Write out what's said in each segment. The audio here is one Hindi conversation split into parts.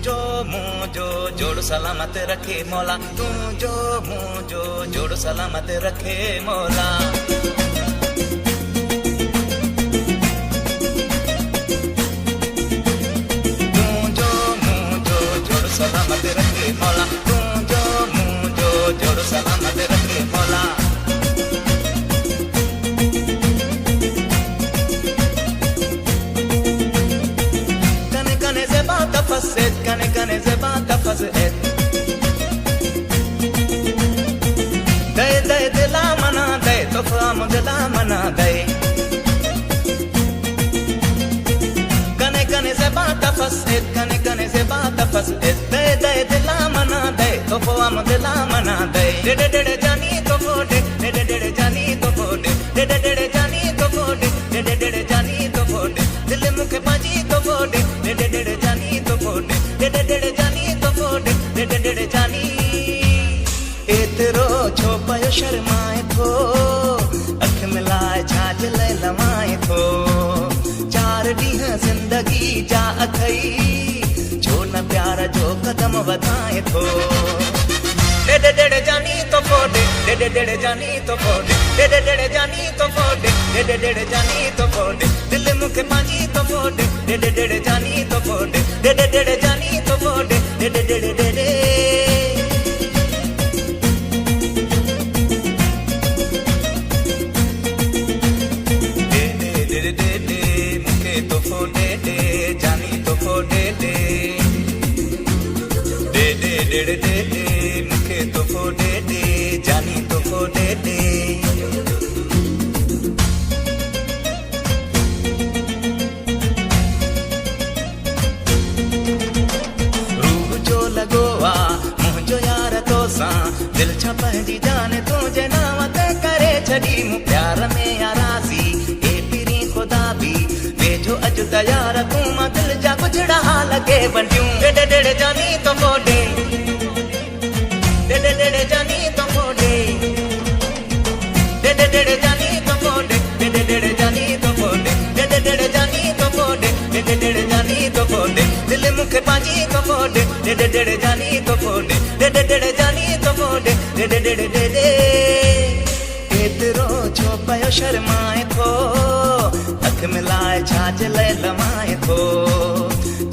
जो मुझो जोड़ सलामत रखे मौला, तू जो मुझो जोड़ सलामत रखे मौला। तू जो मुझो जोड़ सलामत रखे मौला, तू जो मुझो जोड़ सलामत रखे मौला। कने कने से बात फसेद दे दे दिला मना दे तो फाम दिला मना दे। कने कने से बात फसेद कने कने से बात फसेद दे दे दिला मना दे तो फाम दिला मना दे। डेडे डेडे जानी तो फोड़े डेडे डेडे जानी तो फोड़े डेडे डेडे जानी तो फोड़े डेडे डेडे जानी तो फोड़े दिल मुखे पाजी तो फोड़े डेडे डेडे जानी तो फोड़े डेडे डेडे जानी तो फोड़े डेडे डेडे जानी। एतरो छो पयो शर्माए थो अख मिलाए छाज ले लमाए थो। चार ॾींह जिंदगी जा अथई छो न प्यार जो कदम वधाए थो। डेडे डेडे जानी तो फोड़े डेडे डेडे जानी तो फोड़े डेडे डेडे जानी तो फोड़े डेडे डेडे जानी तो फोड़े दिल मुखे पाजी तो फोड़े डेडे डेडे जानी तो फोड़े डेडे डेडे जानी तो फोड़े डेडे डेडे डेडे। डेडे डेडे डेडे मुखे तो फोड़े दे जानी तो फोड़े दे डेडे डेडे डेडे मुखे तो फोड़े दे जानी तो फोड़े दे। रूह जो लगोवा मुझो यार तो सा दिल छा पंहिंजी जान तुझे नाम ते करे छॾी मूं प्यार में यारासी ए पिरी खुदा भी वेझो अॼु त यार तूं मां दिल जा गुजड़ा हाल के वंडियूं। डेडे डेडे जानी तो फोड़े डेडे डेडे जानी तो फोड़े डेडे डेडे जानी तो फोड़े डेडे डेडे जानी तो फोड़े डेडे डेडे जानी तो फोड़े डेडे डेडे जानी तो फोड़े दिल मुखे पाजी तो फोड़े डेडे डेडे जानी तो फोड़े डेडे डेडे जानी तो फोड़े डेडे डेडे डेडे। एतरो छो पयो शर्माए थो अख मिलाए छाज ले लमाए थो।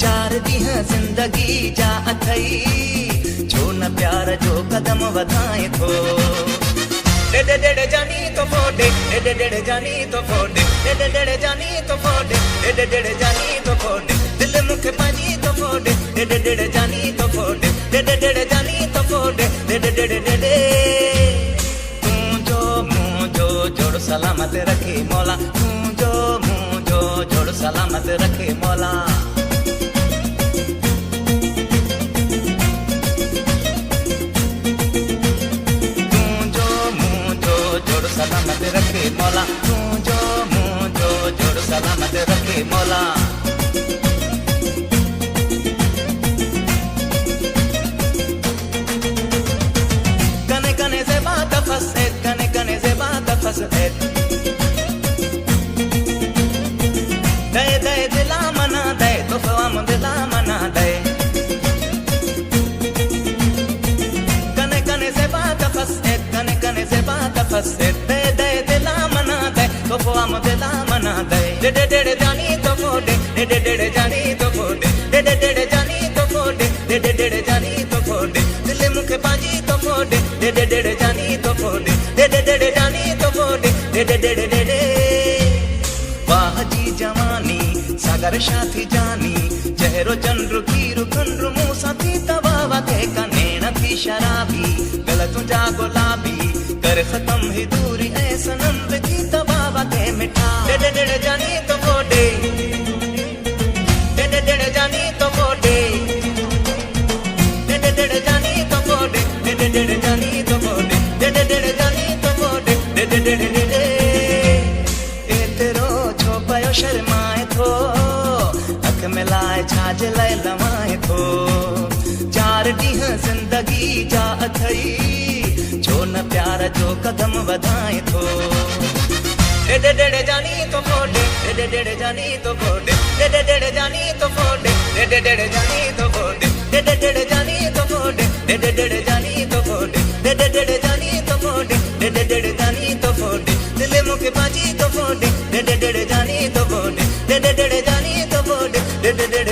चार ॾींह जिंदगी जा अथई छो न प्यार जो कदम वधाए थो। डेडे डेडे जानी तो फोड़े डेडे डेडे जानी तो फोड़े डेडे डेडे जानी तो फोड़े डेडे डेडे जानी तो फोड़े दिल मुखे पाजी तो फोड़े डेडे डेडे जानी तो फोड़े डेडे डेडे जानी तो फोड़े डेडे डेडे डेडे। तू जो मुझो जोड़ सलामत रखे मौला, तू जो मुझो जोड़ सलामत रखे मौला। सलामत रखे मौला, तू जो मुझो जोड़ सलामत रखे मौला। कने कने से बात फसे कने कने से बात फसे दे दे दिला मना दे तो फाम दिला मना दे। कने कने से बात फसे कने कने से बात फसे दे दे दिला मना दे तो फाम दिला मना दे। डेडे डेडे जानी तो फोड़े डेडे डेडे जानी तो फोड़े डेडे डेडे जानी तो फोड़े डेडे डेडे जानी तो फोड़े दिल मुखे पाजी तो फोड़े डेडे डेडे जानी तो फोड़े डेडे डेडे जानी तो फोड़े डेडे डेडे डेडे। वाह जी जवानी सागर साथी जानी चेहरो चंद्र खीरु खंड्रु मुंह साथी तवावा थे कनेण थी शराबी गल तुझा गुलाबी कर खत्म ही दूरी ऐ सनम थी तवावा थे मिठा। डेडे डेडे जानी तो फोड़े डेडे डेडे जानी तो फोड़े डेडे डेडे जानी तो फोड़े डेडे डेडे जानी तो फोड़े डेडे डेडे जानी तो फोड़े डेडे डेडे डेडे। एतरो छो पयो शर्माए थो अख मिलाए छाज ले लमाए थो। चार ॾींह जिंदगी जा अथई छो न प्यार जो कदम वधाए थो। डेडे डेडे जानी तो फोड़े डेडे डेडे जानी तो फोड़े डेडे डेडे जानी तो फोड़े डेडे डेडे जानी तो फोड़े जानी तो फोड़े डेडे जानी तो फोड़े डेडे जानी तो फोड़े दिले मुके बाजी तो फोड़े डेडे जानी तो फोड़े डेडे जानी तो फोड़े डेडे